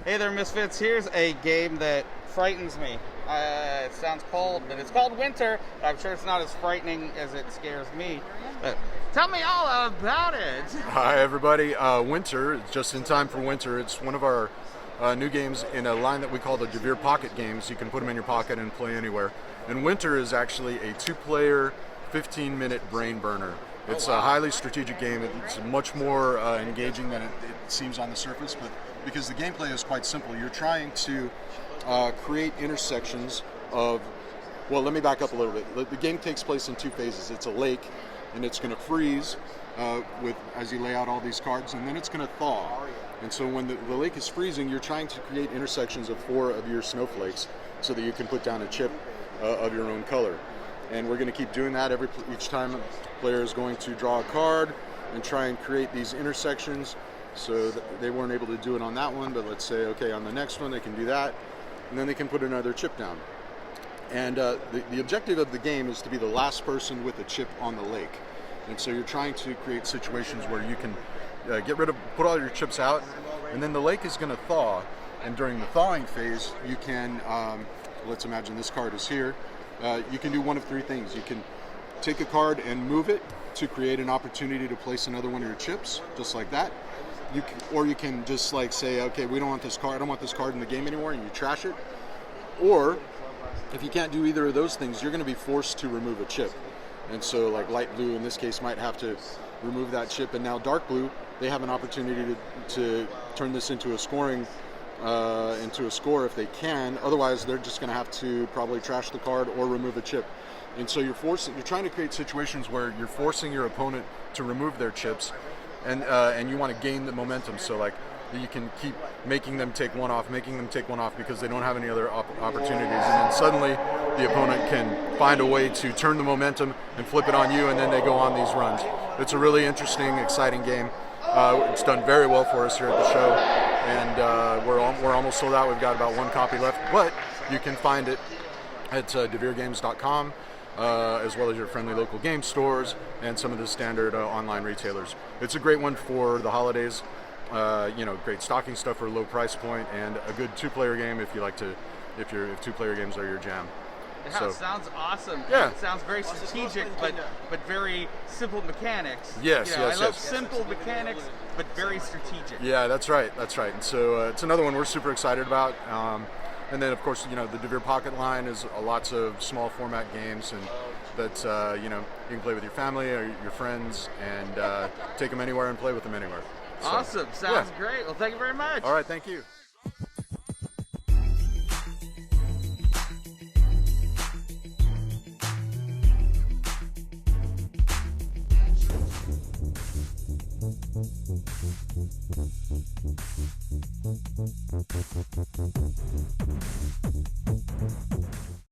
Hey there, Misfits. Here's a game that frightens me. It sounds cold, but it's called Winter. I'm sure it's not as frightening as it scares me. But tell me all about it. Hi, everybody. Winter, just in time for winter. It's one of our new games in a line that we call the Devir pocket games. You can put them in your pocket and play anywhere. And Winter is actually a 2-player, 15-minute brain burner. It's a highly strategic game. It's much more engaging than it seems on the surface, but because the gameplay is quite simple. You're trying to create intersections of, well, let me back up a little bit. The game takes place in 2 phases. It's a lake, and it's going to freeze as you lay out all these cards, and then it's going to thaw. And so when the lake is freezing, you're trying to create intersections of 4 of your snowflakes so that you can put down a chip of your own color. And we're going to keep doing that each time a player is going to draw a card and try and create these intersections. So they weren't able to do it on that one, but let's say, okay, on the next one they can do that, and then they can put another chip down. And the objective of the game is to be the last person with a chip on the lake. And so you're trying to create situations where you can put all your chips out, and then the lake is going to thaw. And during the thawing phase, you can, let's imagine this card is here. You can do one of 3 things. You can take a card and move it to create an opportunity to place another one of your chips, just like that. Or you can just like say, okay, we don't want this card. I don't want this card in the game anymore, and you trash it. Or if you can't do either of those things, you're going to be forced to remove a chip. And so, like light blue in this case might have to remove that chip, and now dark blue, they have an opportunity to turn this into a score if they can. Otherwise, they're just going to have to probably trash the card or remove a chip. And so you're trying to create situations where you're forcing your opponent to remove their chips, and you want to gain the momentum. So like you can keep making them take one off because they don't have any other opportunities, and then suddenly the opponent can find a way to turn the momentum and flip it on you, and then they go on these runs. It's a really interesting, exciting game. It's done very well for us here at the show, and we're almost sold out. We've got about 1 copy left, but you can find it at devirgames.com. As well as your friendly local game stores and some of the standard online retailers. It's a great one for the holidays. Great stocking stuff for a low price point, and a good 2-player game if 2-player games are your jam. Yeah, so, sounds awesome. Yeah. It sounds very strategic, but very simple mechanics. Yes, I love simple mechanics, but very strategic. Yeah, that's right. And so it's another one we're super excited about. And then, of course, the Devir Pocket line is lots of small format games, and that you can play with your family or your friends, and take them anywhere and play with them anywhere. So, awesome. Sounds great. Well, thank you very much. All right, thank you.